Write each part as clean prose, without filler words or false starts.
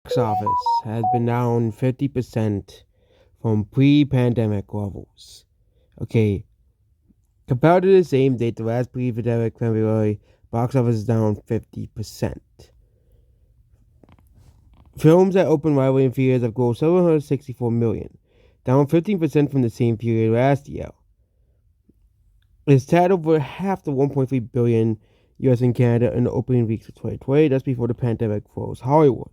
box office has been down 50% from pre-pandemic levels. Okay, compared to the same date the last pre-pandemic February, box office is down 50%. Films that opened widely in theaters have grossed 764 million, down 15% from the same period last year. It's tad over half the 1.3 billion US and Canada in the opening weeks of 2020, just before the pandemic froze Hollywood.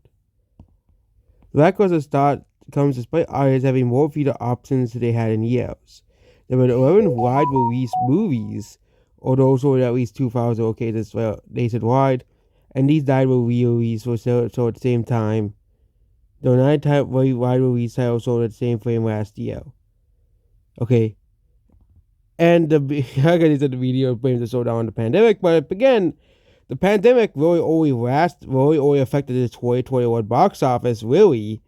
The lackluster start comes despite audiences having more theater options than they had in years. There were 11 wide release movies, although also at least 2,000 located nationwide, and these died were re-released for so at the same time. There were 9 wide release titles sold at the same frame last year. Okay. And like I said, the media blames the slowdown on the pandemic, but again, the pandemic really only affected the 2021 box office, really.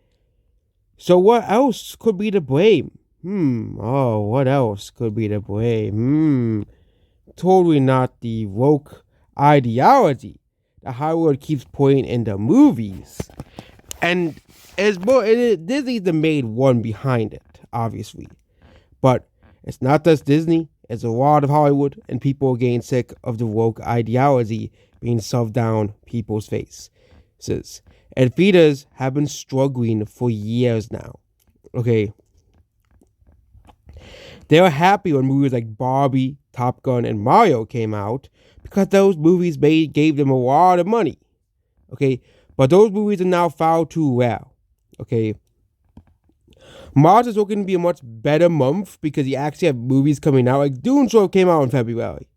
So what else could be to blame? What else could be to blame? Totally not the woke ideology that Hollywood keeps putting in the movies. And Disney's the main one behind it, obviously. But it's not just Disney, it's a lot of Hollywood, and people are getting sick of the woke ideology being shoved down people's faces. And theaters have been struggling for years now. Okay. They were happy when movies like Barbie, Top Gun, and Mario came out because those movies gave them a lot of money. Okay. But those movies are now far too well. Okay. March is looking to be a much better month because you actually have movies coming out. Like Dune sort of came out in February.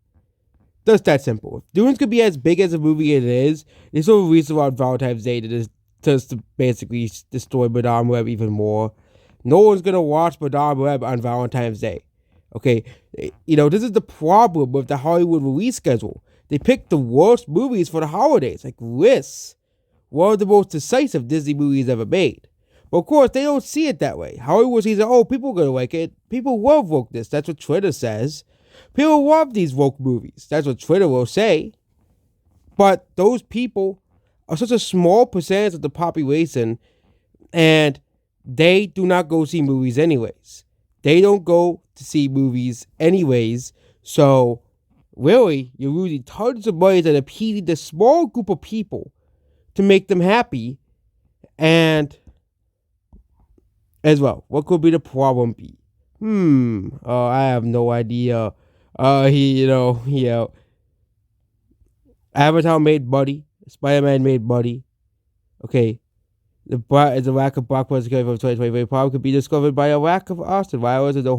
Just that simple. If Dune's could be as big as a movie it is, it's so released around Valentine's Day to basically destroy Madame Web even more. No one's gonna watch Madame Web on Valentine's Day. Okay, this is the problem with the Hollywood release schedule. They pick the worst movies for the holidays, like this, one of the most decisive Disney movies ever made. But of course, they don't see it that way. Hollywood sees it, people are going to like it. People love wokeness. That's what Twitter says. People love these woke movies. That's what Twitter will say. But those people are such a small percentage of the population, and they do not go see movies anyways. They don't go to see movies anyways. So, really, you're losing tons of money to appeasing the small group of people to make them happy. And as well, what could be the problem be? I have no idea. Avatar made money. Spider-Man made money. Okay. The lack of blockbusters from 2020 probably could be discovered by a lack of Austin. Why was it no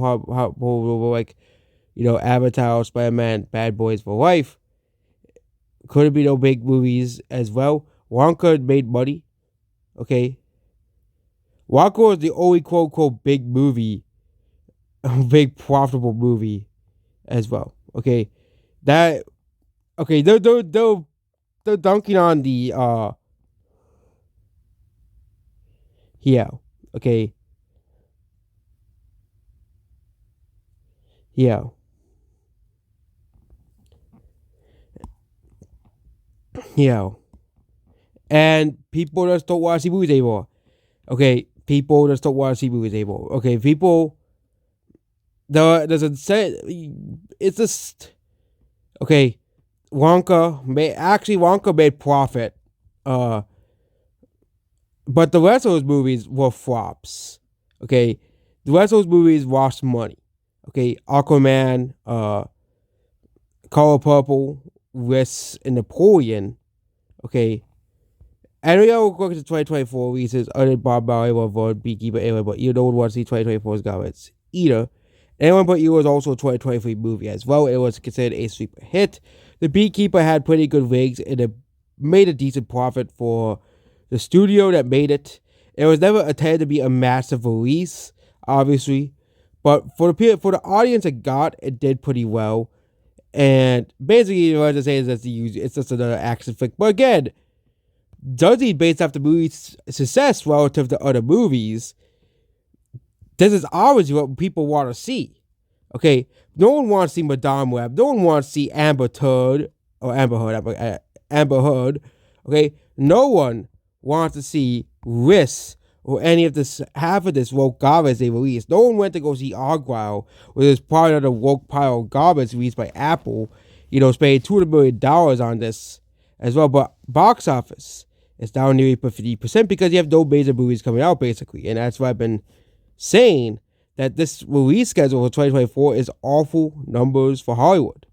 Avatar, Spider-Man, Bad Boys for Life? Could it be no big movies as well? Wonka made money. Okay. Wonka was the only quote-unquote big movie, big profitable movie as well. Okay. They're dunking on the, yeah. Okay. Yeah. Yeah. And people just don't want to see movies anymore. Okay. People just don't want to see movies anymore. Okay. It's just, okay. Wonka made profit. But the rest of those movies were flops. Okay. The rest of those movies lost money. Okay. Aquaman, Color Purple, Risk, and Napoleon. Okay. And we all look at the 2024 releases other Bob Marley, Void, Beekeeper, anyone but you don't want to see 2024's Goblins either. Anyone But You was also a 2023 movie as well. It was considered a sleeper hit. The Beekeeper had pretty good ratings and it made a decent profit for the studio that made it. It was never intended to be a massive release, obviously. But for the audience it got, it did pretty well. And basically, what I'm saying is it's just another action flick. But again, judging based off the movie's success relative to other movies, this is obviously what people want to see. Okay, no one wants to see Madame Web. No one wants to see Amber Heard. Okay, no one wants to see Risk or any of this half of this woke garbage they released. No one went to go see Argyle, which is part of the woke pile of garbage released by Apple. Spending $200 million on this as well. But box office is down nearly 50% because you have no major movies coming out basically, and that's why I've been saying that this release schedule for 2024 is awful numbers for Hollywood.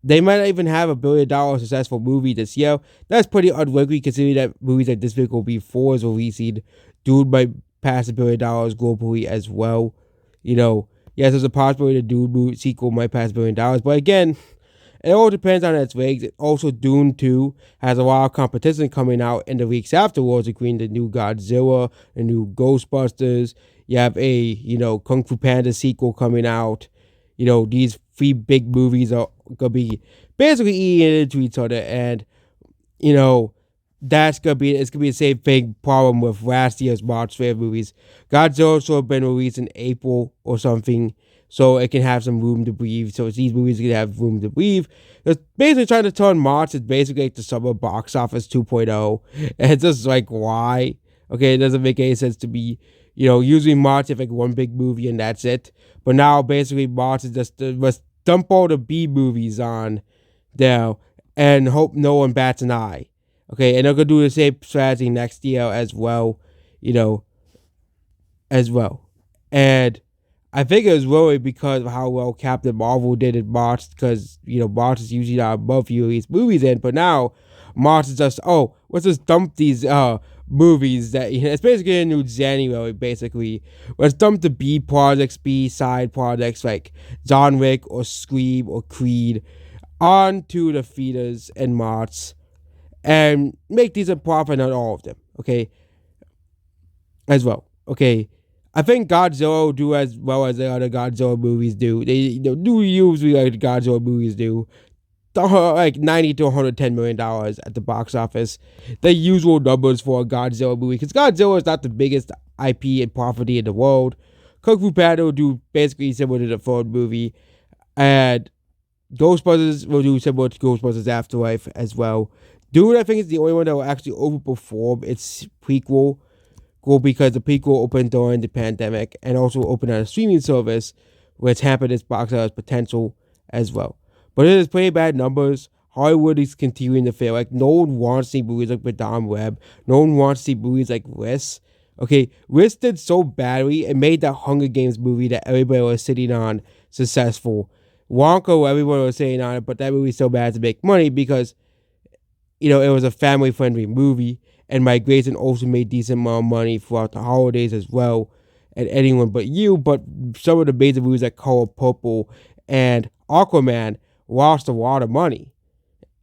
They might not even have $1 billion successful movie this year. That's pretty unlikely considering that movies like Despicable Me 4 is releasing. Dude might pass $1 billion globally as well. Yes, there's a possibility the Dune sequel might pass $1 billion. But again, it all depends on its legs. Also, Dune 2 has a lot of competition coming out in the weeks afterwards, including the new Godzilla, the new Ghostbusters. You have a, Kung Fu Panda sequel coming out. These three big movies are gonna be basically eating into each other, and it's gonna be the same big problem with last year's March fair movies. Godzilla should have been released in April or something, so it can have some room to breathe. So these movies can have room to breathe. It's basically trying to turn March is basically like the summer box office 2.0, and it's just like why? Okay, it doesn't make any sense to me. Usually March have like one big movie and that's it. But now basically March is just let's dump all the B movies on there and hope no one bats an eye. Okay, and they're gonna do the same strategy next year as well, as well. And I think it was really because of how well Captain Marvel did in March, because March is usually not a month you release movies in, but now March is just let's just dump these movies that it's basically a new January basically. Let's dump the B projects, B side projects like John Wick or Scream or Creed onto the theaters in March and make decent profit on all of them. Okay, as well. Okay. I think Godzilla will do as well as the other Godzilla movies do. They do usually like the Godzilla movies do. Like $90 to $110 million at the box office. The usual numbers for a Godzilla movie. Because Godzilla is not the biggest IP and property in the world. Kung Fu Panda will do basically similar to the third movie. And Ghostbusters will do similar to Ghostbusters Afterlife as well. Dune, I think, is the only one that will actually overperform its prequel. Cool, because the prequel opened during the pandemic and also opened on a streaming service, which hampered its box office potential as well. But it is pretty bad numbers. Hollywood is continuing to fail. Like, no one wants to see movies like Madame Web. No one wants to see movies like Risk. Okay, Risk did so badly, it made that Hunger Games movie that everybody was sitting on successful. Wonka, everyone was sitting on it, but that movie's so bad to make money because, it was a family-friendly movie. And Migration also made decent amount of money throughout the holidays as well. And Anyone But You, but some of the major movies like Color Purple and Aquaman lost a lot of money.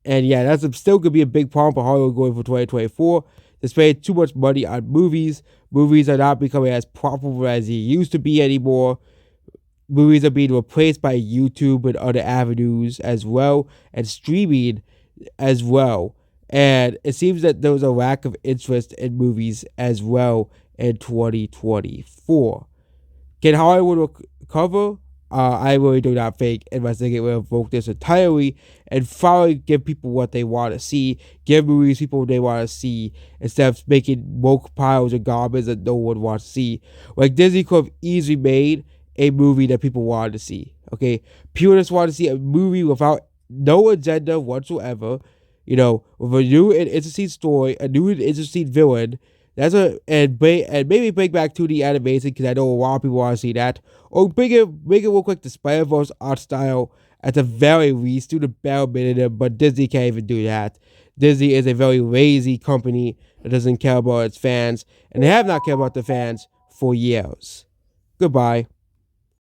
And yeah, that's still could be a big problem for Hollywood going for 2024. They're spending too much money on movies. Movies are not becoming as profitable as they used to be anymore. Movies are being replaced by YouTube and other avenues as well, and streaming as well. And it seems that there was a lack of interest in movies as well in 2024. Can Hollywood recover? I really do not think, unless they get rid of woke this entirely and finally give people what they want to see, give movies people they want to see, instead of making woke piles of garbage that no one wants to see. Like Disney could have easily made a movie that people wanted to see. Okay, people just want to see a movie without no agenda whatsoever. With a new and interesting story, a new and interesting villain. And maybe bring back 2D animation because I know a lot of people want to see that. Or make it look like the Spider-Verse art style at the very least, do the bare minimum. But Disney can't even do that. Disney is a very lazy company that doesn't care about its fans, and they have not cared about the fans for years. Goodbye.